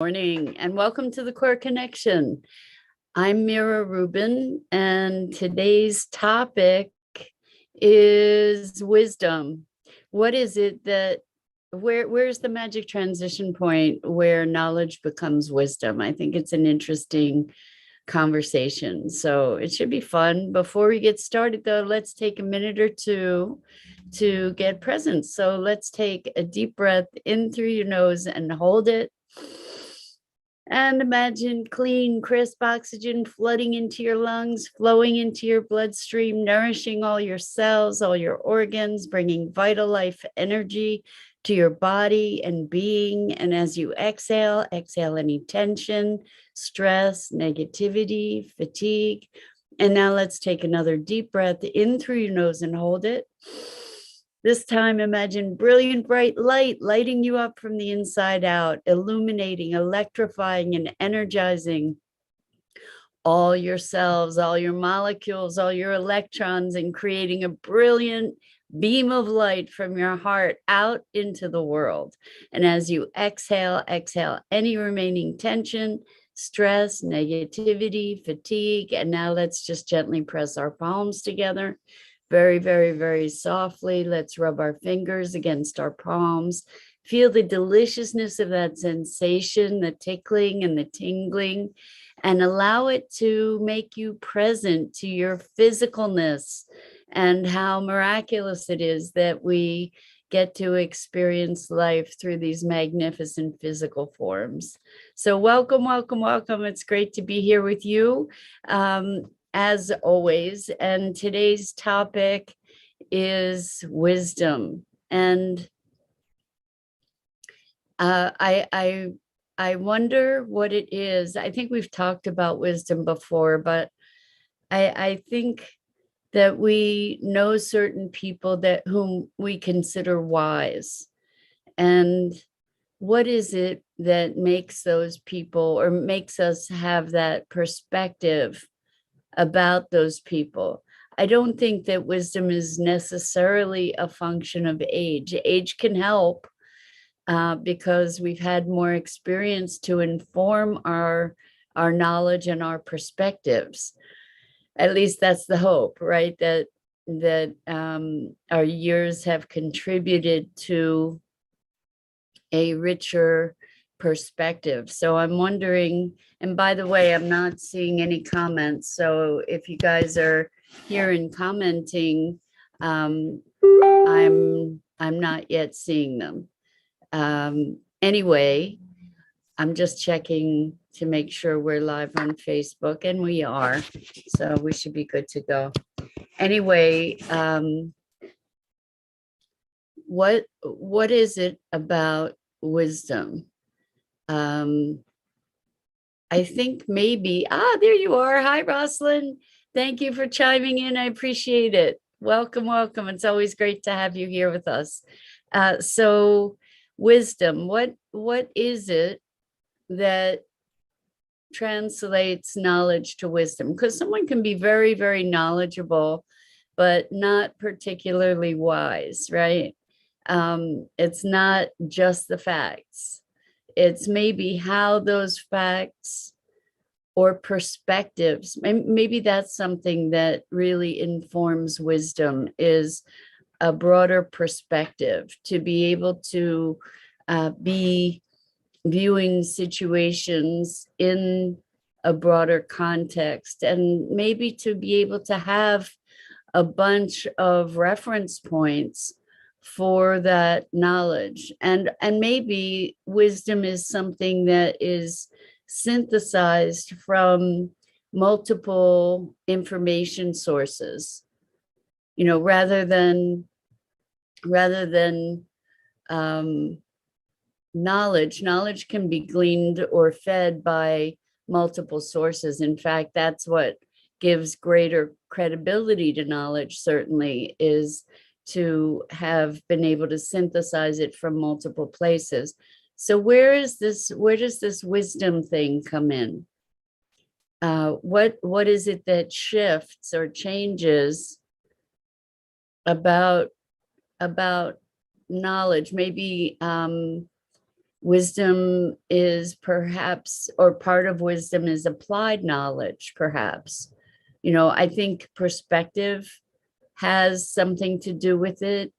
Morning and welcome to the Core Connection. I'm Mira Rubin, and today's topic is wisdom. What is it that where's the magic transition point where knowledge becomes wisdom? I think it's an interesting conversation. So it should be fun. Before we get started, though, let's take a minute or two to get present. So let's take a deep breath in through your nose and hold it. And imagine clean, crisp oxygen flooding into your lungs, flowing into your bloodstream, nourishing all your cells, all your organs, bringing vital life energy to your body and being. And as you exhale, exhale any tension, stress, negativity, fatigue. And now let's take another deep breath in through your nose and hold it. This time, imagine brilliant, bright light lighting you up from the inside out, illuminating, electrifying, and energizing all your cells, all your molecules, all your electrons, and creating a brilliant beam of light from your heart out into the world. And as you exhale, exhale any remaining tension, stress, negativity, fatigue. And now let's just gently press our palms together. Very, very, very softly. Let's rub our fingers against our palms. Feel the deliciousness of that sensation, the tickling and the tingling, and allow it to make you present to your physicalness and how miraculous it is that we get to experience life through these magnificent physical forms. So welcome, welcome, welcome. It's great to be here with you. As always, and today's topic is wisdom. And I wonder what it is. I think we've talked about wisdom before, but I think that we know certain people that whom we consider wise. And what is it that makes those people or makes us have that perspective about those people? I don't think that wisdom is necessarily a function of age. Age can help because we've had more experience to inform our knowledge and our perspectives. At least that's the hope, right? That our years have contributed to a richer perspective. So I'm wondering, and by the way, I'm not seeing any comments. So if you guys are here and commenting, I'm not yet seeing them. Anyway, I'm just checking to make sure we're live on Facebook, and we are. So we should be good to go. Anyway, what is it about wisdom? I think maybe, there you are. Hi, Rosalind. Thank you for chiming in. I appreciate it. Welcome, welcome. It's always great to have you here with us. So wisdom, what is it that translates knowledge to wisdom? Because someone can be very, very knowledgeable, but not particularly wise, right? It's not just the facts. It's maybe how those facts or perspectives, maybe that's something that really informs wisdom, is a broader perspective, to be able to be viewing situations in a broader context, and maybe to be able to have a bunch of reference points for that knowledge. And maybe wisdom is something that is synthesized from multiple information sources, rather than knowledge can be gleaned or fed by multiple sources. In fact, that's what gives greater credibility to knowledge, certainly, is to have been able to synthesize it from multiple places. So where does this wisdom thing come in? What is it that shifts or changes about knowledge? Maybe wisdom is perhaps, or part of wisdom is applied knowledge, perhaps. I think perspective has something to do with it.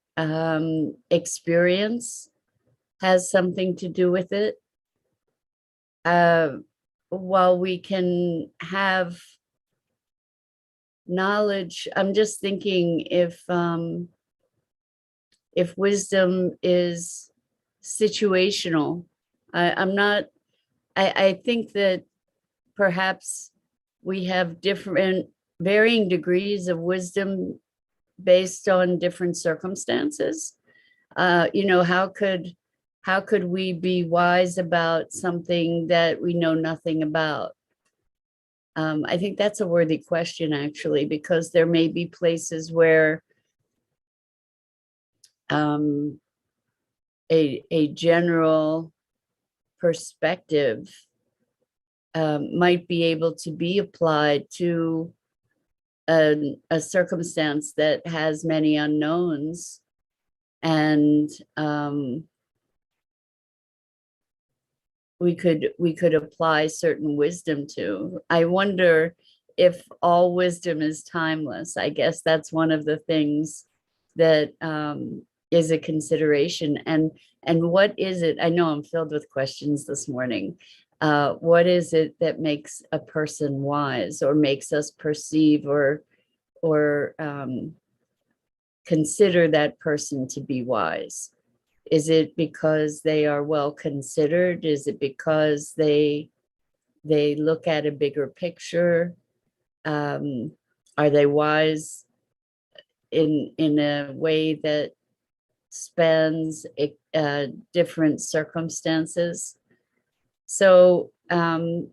Experience has something to do with it. While we can have knowledge, I'm just thinking if wisdom is situational. I'm not, I think that perhaps we have different varying degrees of wisdom based on different circumstances. How could we be wise about something that we know nothing about? I think that's a worthy question, actually, because there may be places where a general perspective might be able to be applied to a circumstance that has many unknowns, and we could apply certain wisdom to. I wonder if all wisdom is timeless. I guess that's one of the things that is a consideration. And what is it? I know I'm filled with questions this morning. What is it that makes a person wise, or makes us perceive or consider that person to be wise? Is it because they are well considered? Is it because they look at a bigger picture? Are they wise in a way that spans different circumstances? So I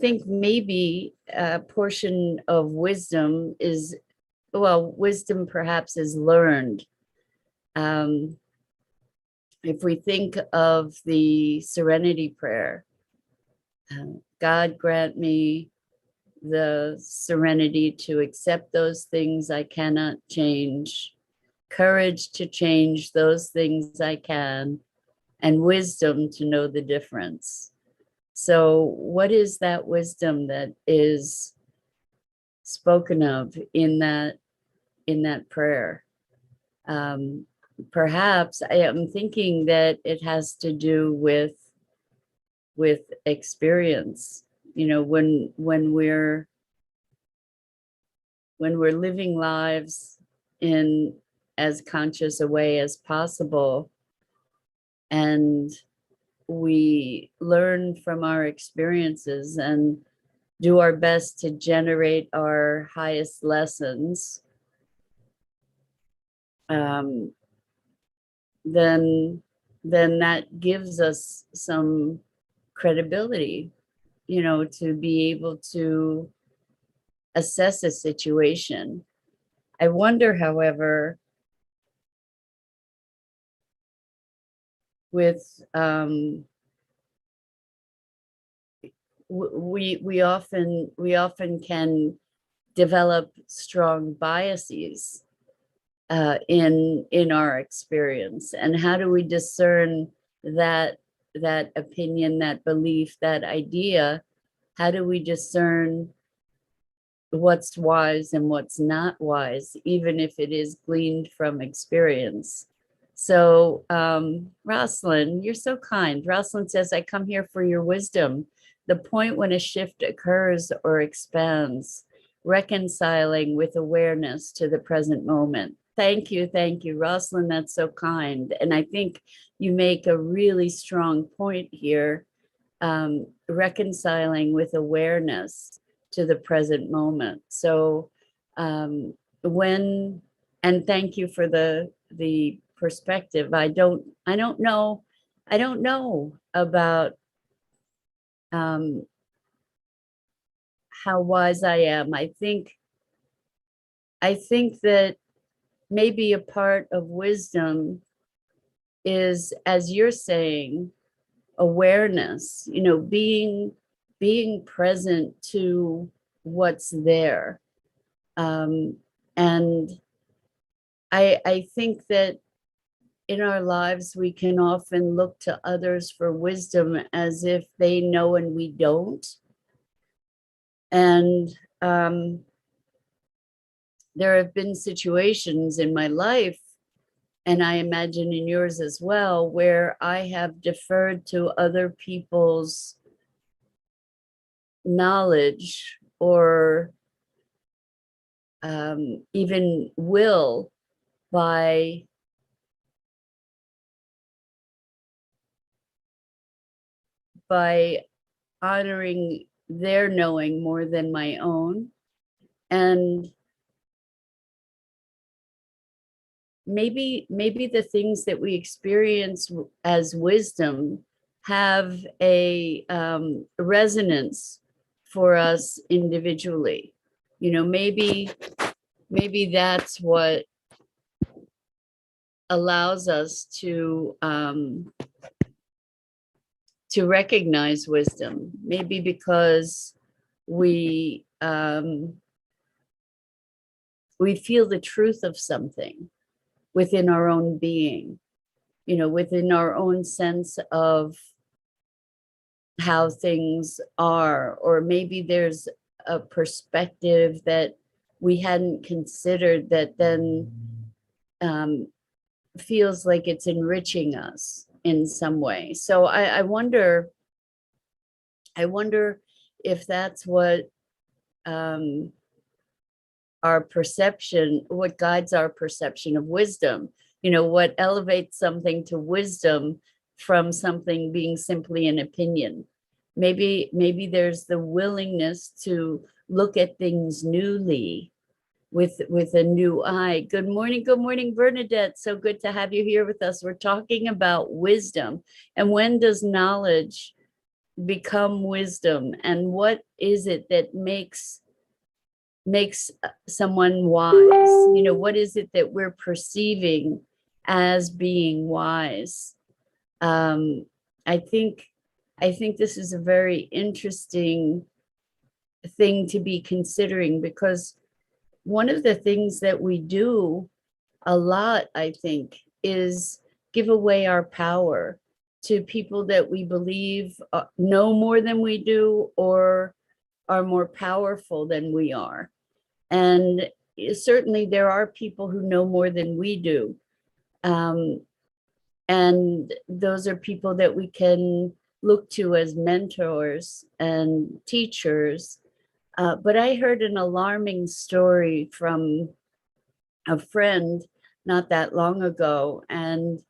think maybe a portion of wisdom is, well, wisdom perhaps is learned. If we think of the serenity prayer, God grant me the serenity to accept those things I cannot change, courage to change those things I can, and wisdom to know the difference. So what is that wisdom that is spoken of in that prayer? Perhaps I am thinking that it has to do with experience. When we're living lives in as conscious a way as possible, and we learn from our experiences and do our best to generate our highest lessons, then that gives us some credibility, to be able to assess a situation. I wonder, however, with we often can develop strong biases in our experience, and how do we discern that opinion, that belief, that idea? How do we discern what's wise and what's not wise, even if it is gleaned from experience? So Rosalind, you're so kind. Rosalind says, I come here for your wisdom. The point when a shift occurs or expands, reconciling with awareness to the present moment. Thank you, Rosalind. That's so kind. And I think you make a really strong point here, reconciling with awareness to the present moment. So and thank you for the perspective. I don't know about how wise I am. I think that maybe a part of wisdom is, as you're saying, awareness, being present to what's there. And I think that in our lives, we can often look to others for wisdom as if they know and we don't. And there have been situations in my life, and I imagine in yours as well, where I have deferred to other people's knowledge or even will by honoring their knowing more than my own. And maybe the things that we experience as wisdom have a resonance for us individually. You know, maybe that's what allows us to recognize wisdom. Maybe because we feel the truth of something within our own being, you know, within our own sense of how things are, or maybe there's a perspective that we hadn't considered that then feels like it's enriching us in some way. So I wonder if that's what our perception, what guides our perception of wisdom, you know, what elevates something to wisdom from something being simply an opinion. Maybe there's the willingness to look at things newly with a new eye. Good morning, Bernadette. So good to have you here with us. We're talking about wisdom, and when does knowledge become wisdom, and what is it that makes someone wise? You know, what is it that we're perceiving as being wise? I think this is a very interesting thing to be considering, because one of the things that we do a lot, I think, is give away our power to people that we believe know more than we do, or are more powerful than we are. And certainly there are people who know more than we do. And those are people that we can look to as mentors and teachers. But I heard an alarming story from a friend not that long ago, and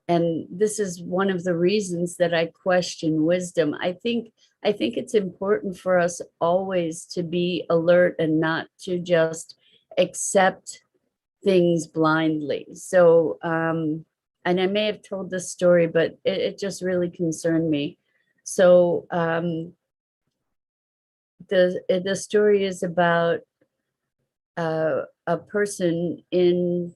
this is one of the reasons that I question wisdom. I think it's important for us always to be alert and not to just accept things blindly. So and I may have told this story, but it just really concerned me. So the story is about a person in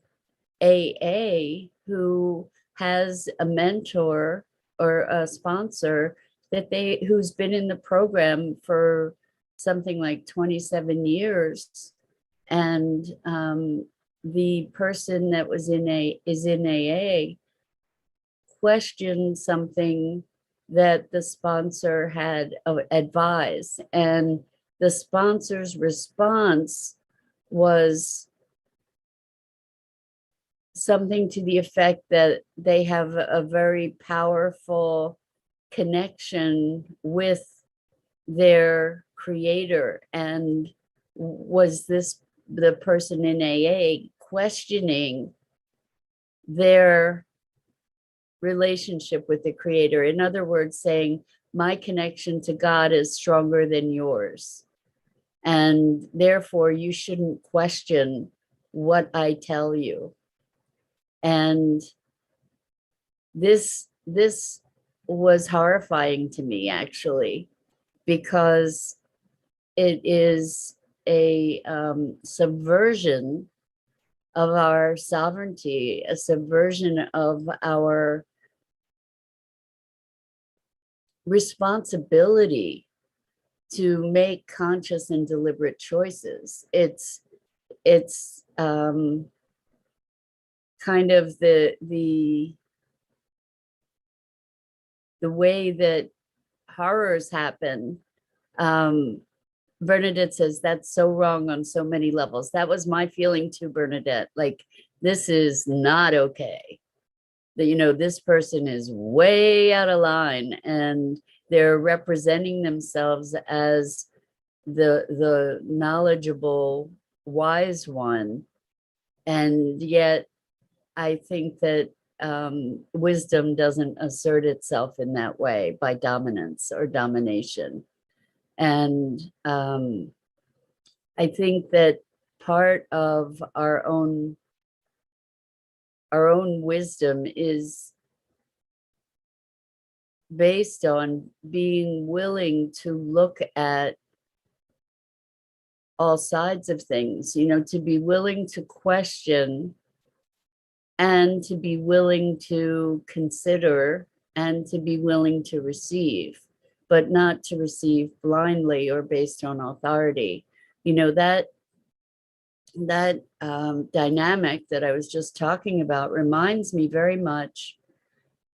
AA who has a mentor or a sponsor who's been in the program for something like 27 years. And the person that is in AA questioned something that the sponsor had advised, and the sponsor's response was something to the effect that they have a very powerful connection with their creator. And was this the person in AA questioning their relationship with the creator? In other words, saying, my connection to God is stronger than yours, and therefore you shouldn't question what I tell you. And this was horrifying to me, actually, because it is a subversion of our sovereignty, a subversion of our responsibility to make conscious and deliberate choices. It's kind of the way that horrors happen. Bernadette says that's so wrong on so many levels. That was my feeling too, Bernadette. Like, this is not okay. That, you know, this person is way out of line and they're representing themselves as the knowledgeable, wise one. And yet I think that wisdom doesn't assert itself in that way by dominance or domination. And I think that part of our own wisdom is based on being willing to look at all sides of things, you know, to be willing to question and to be willing to consider and to be willing to receive, but not to receive blindly or based on authority. You know, that dynamic that I was just talking about reminds me very much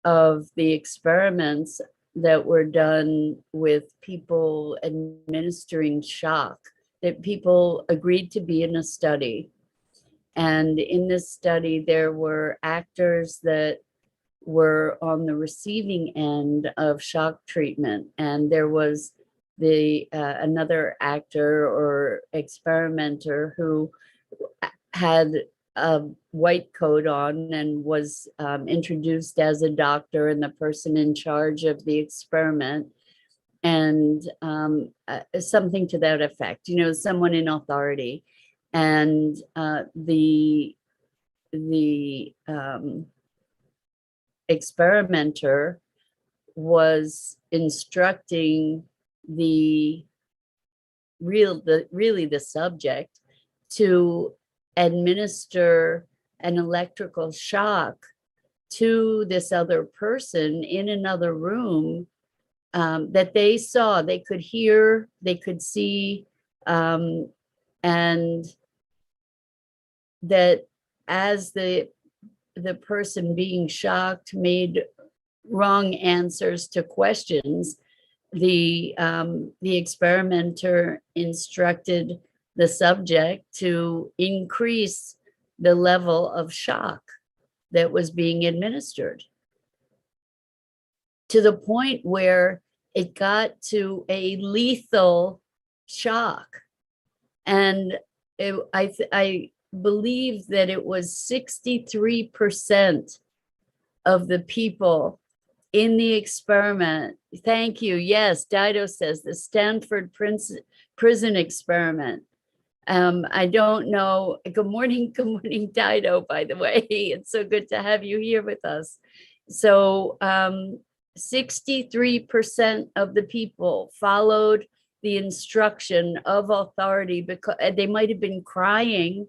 of the experiments that were done with people administering shock, that people agreed to be in a study. And in this study, there were actors that were on the receiving end of shock treatment. And there was another actor or experimenter who had a white coat on and was introduced as a doctor and the person in charge of the experiment, and something to that effect, you know, someone in authority. And the experimenter was instructing really the subject to administer an electrical shock to this other person in another room, that they saw, they could hear, they could see, and that as the person being shocked made wrong answers to questions, the experimenter instructed the subject to increase the level of shock that was being administered, to the point where it got to a lethal shock. And I believe that it was 63% of the people in the experiment. Thank you. Yes, Dido says the Stanford prison experiment. I don't know. Good morning, Dido, by the way. It's so good to have you here with us. So 63% of the people followed the instruction of authority, because they might have been crying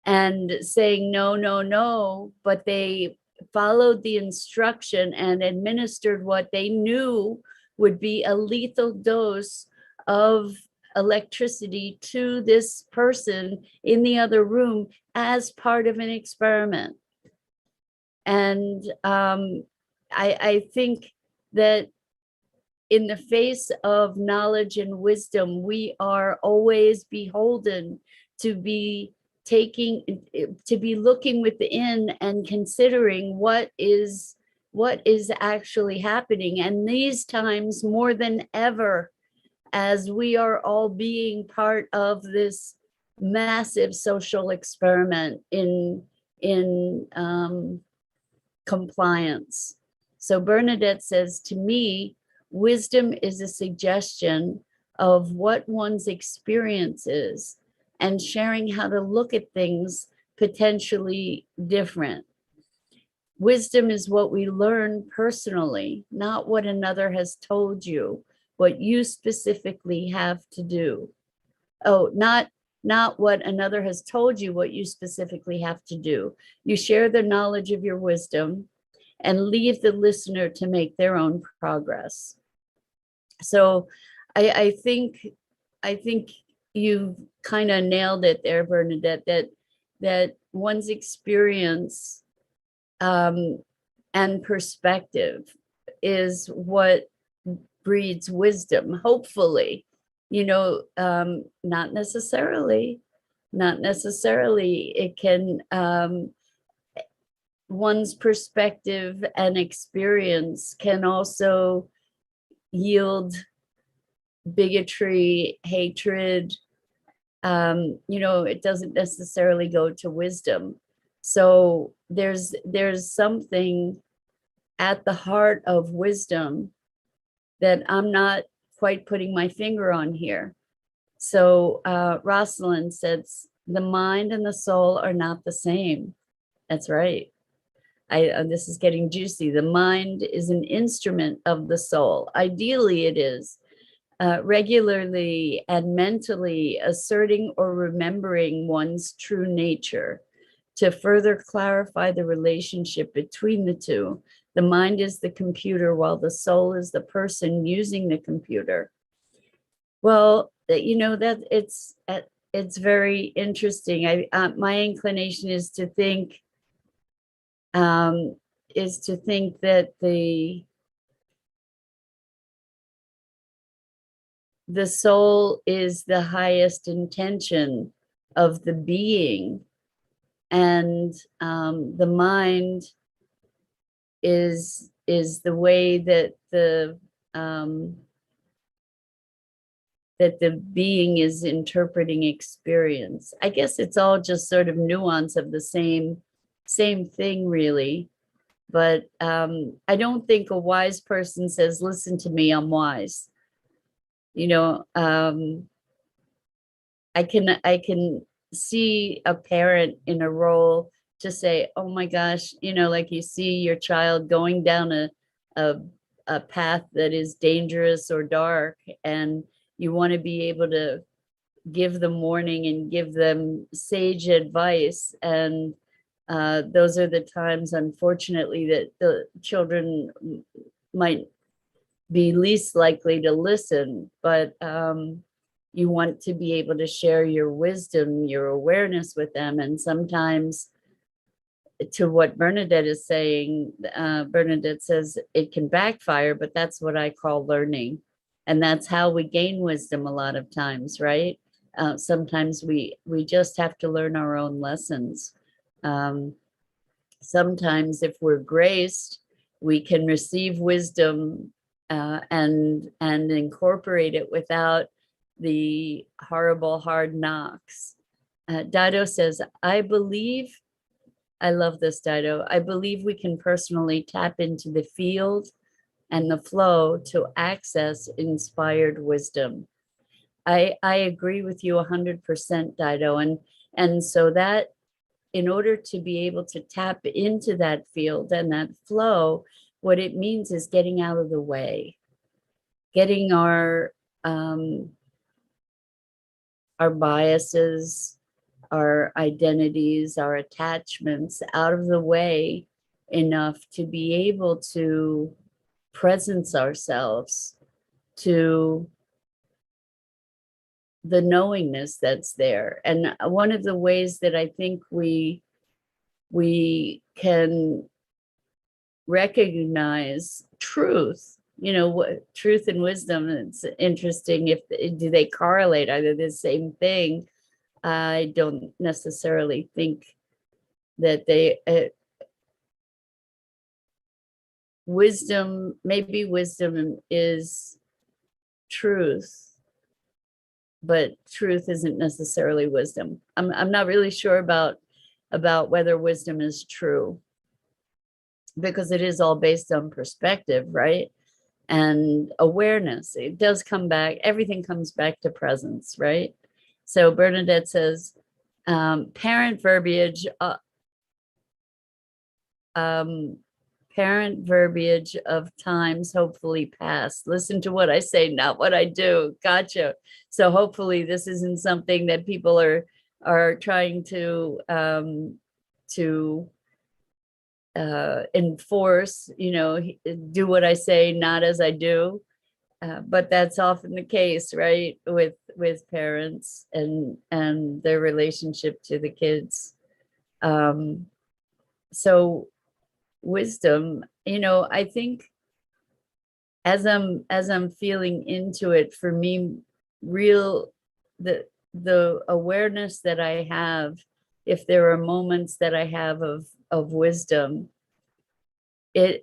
and saying no, no, no, but they followed the instruction and administered what they knew would be a lethal dose of electricity to this person in the other room as part of an experiment. And I think that in the face of knowledge and wisdom, we are always beholden to be looking within and considering what is actually happening. And these times more than ever, as we are all being part of this massive social experiment in compliance. So Bernadette says, to me, wisdom is a suggestion of what one's experience is and sharing how to look at things potentially different. Wisdom is what we learn personally, not what another has told you, what you specifically have to do. Oh, not what another has told you, what you specifically have to do. You share the knowledge of your wisdom and leave the listener to make their own progress. So I think you've kind of nailed it there, Bernadette, that one's experience and perspective is what breeds wisdom, hopefully. Not necessarily. It can, one's perspective and experience can also yield bigotry, hatred. It doesn't necessarily go to wisdom. So there's something at the heart of wisdom that I'm not quite putting my finger on here. So Rosalind says, the mind and the soul are not the same. That's right. This is getting juicy. The mind is an instrument of the soul. Ideally, it is. Regularly and mentally asserting or remembering one's true nature to further clarify the relationship between the two. The mind is the computer while the soul is the person using the computer. Well, that it's very interesting. My inclination is to think that the soul is the highest intention of the being, and the mind is the way that the being is interpreting experience. I guess it's all just sort of nuance of the same thing, really. But I don't think a wise person says, listen to me, I'm wise. I can see a parent in a role to say, oh my gosh, like you see your child going down a path that is dangerous or dark, and you want to be able to give them warning and give them sage advice. And those are the times, unfortunately, that the children might be least likely to listen. But you want to be able to share your wisdom, your awareness with them. And sometimes, to what Bernadette is saying, Bernadette says it can backfire, but that's what I call learning. And that's how we gain wisdom a lot of times, right? Sometimes we just have to learn our own lessons. Sometimes if we're graced, we can receive wisdom and incorporate it without the horrible hard knocks. Dido says, I love this, Dido. I believe we can personally tap into the field and the flow to access inspired wisdom. I agree with you 100%, Dido. And so that in order to be able to tap into that field and that flow, what it means is getting out of the way, getting our biases, our identities, our attachments out of the way enough to be able to presence ourselves to the knowingness that's there. And one of the ways that I think we can recognize truth, what truth and wisdom, it's interesting, do they correlate? Are they the same thing? I don't necessarily think that they maybe wisdom is truth, but truth isn't necessarily wisdom. I'm not really sure about whether wisdom is true, because it is all based on perspective, right? And awareness. It does come back, everything comes back to presence, right? So Bernadette says, parent verbiage of times hopefully past. Listen to what I say, not what I do. Gotcha. So hopefully this isn't something that people are trying to enforce, do what I say, not as I do. But that's often the case, right? With parents and their relationship to the kids. So wisdom, I think as I'm feeling into it, for me, real the awareness that I have, if there are moments that I have of wisdom,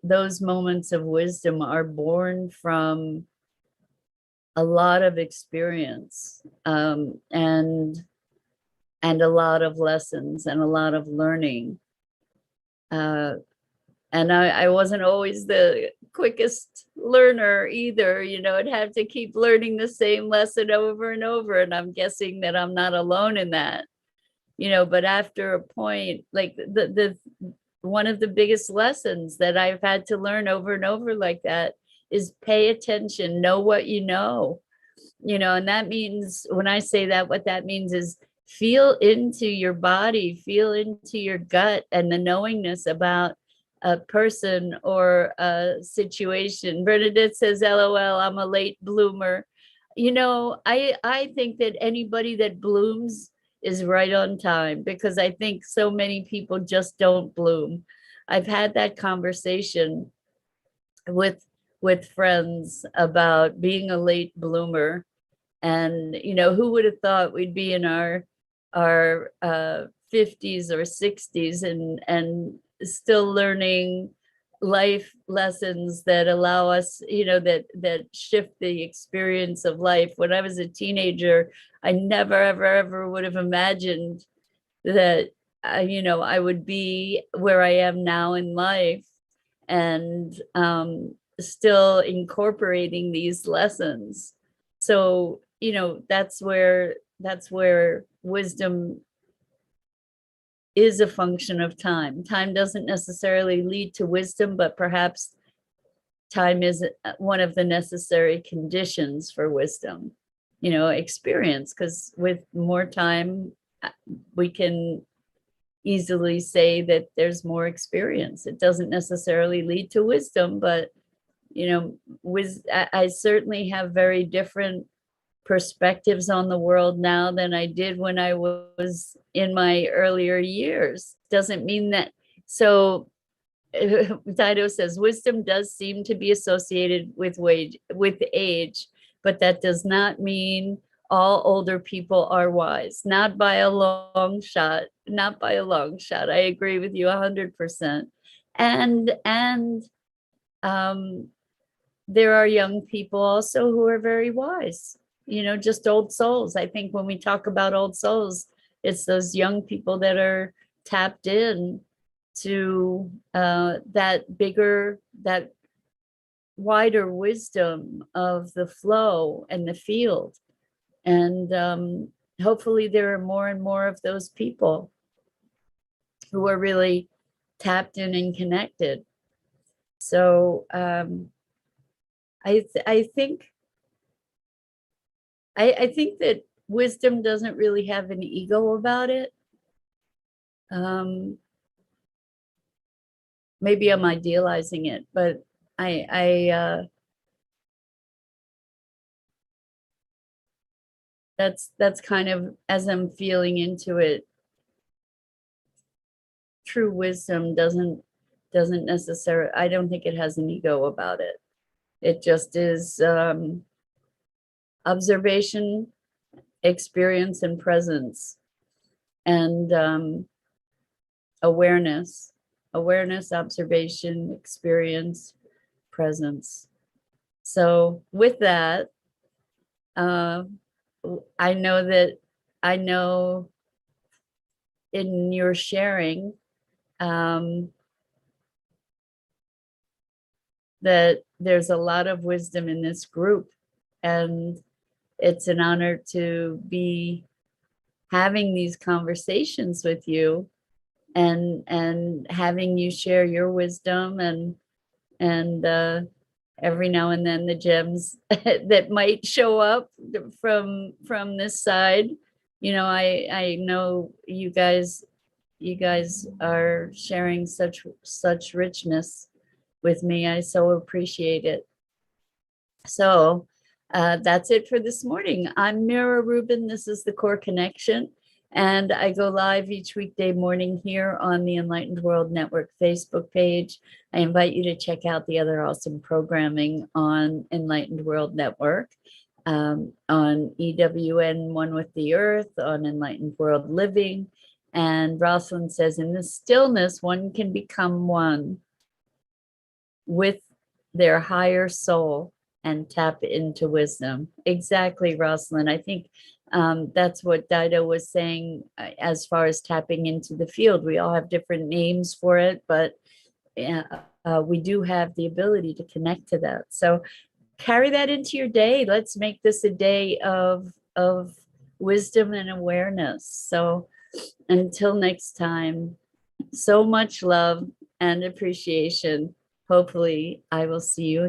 those moments of wisdom are born from a lot of experience, and a lot of lessons and a lot of learning. And I wasn't always the quickest learner either. I'd have to keep learning the same lesson over and over. And I'm guessing that I'm not alone in that. But after a point, like the one of the biggest lessons that I've had to learn over and over like that is pay attention, know what you know. And that means, when I say that, what that means is feel into your body, feel into your gut and the knowingness about a person or a situation. Bernadette says, LOL, I'm a late bloomer. I think that anybody that blooms is right on time, because I think so many people just don't bloom. I've had that conversation with friends about being a late bloomer. And who would have thought we'd be in our 50s or 60s and still learning life lessons that allow us, that shift the experience of life. When I was a teenager, I never ever would have imagined that I would be where I am now in life, and still incorporating these lessons. So that's where wisdom is a function of time. Time doesn't necessarily lead to wisdom, but perhaps time is one of the necessary conditions for wisdom. Experience, because with more time, we can easily say that there's more experience. It doesn't necessarily lead to wisdom, but I certainly have very different perspectives on the world now than I did when I was in my earlier years. Doesn't mean that. So Dido says, wisdom does seem to be associated with age, but that does not mean all older people are wise. Not by a long shot. Not by a long shot. I agree with you 100%. And there are young people also who are very wise, just old souls. I think when we talk about old souls, it's those young people that are tapped in to that wider wisdom of the flow and the field. And hopefully there are more and more of those people who are really tapped in and connected. So I think that wisdom doesn't really have an ego about it. Maybe I'm idealizing it, but that's kind of, as I'm feeling into it, true wisdom doesn't necessarily, I don't think it has an ego about it. It just is observation, experience, and presence, and awareness, observation, experience, presence. So with that, I know in your sharing that there's a lot of wisdom in this group, and it's an honor to be having these conversations with you, and having you share your wisdom, and every now and then the gems that might show up from this side. I know you guys are sharing such richness with me. I so appreciate it. So that's it for this morning. I'm Mira Rubin. This is the Core Connection. And I go live each weekday morning here on the Enlightened World Network Facebook page. I invite you to check out the other awesome programming on Enlightened World Network, on EWN One with the Earth, on Enlightened World Living. And Rosalind says, in the stillness, one can become one with their higher soul and tap into wisdom. Exactly, Rosalind. I think that's what Dido was saying as far as tapping into the field. We all have different names for it, but we do have the ability to connect to that. So carry that into your day. Let's make this a day of wisdom and awareness. So until next time, so much love and appreciation. Hopefully, I will see you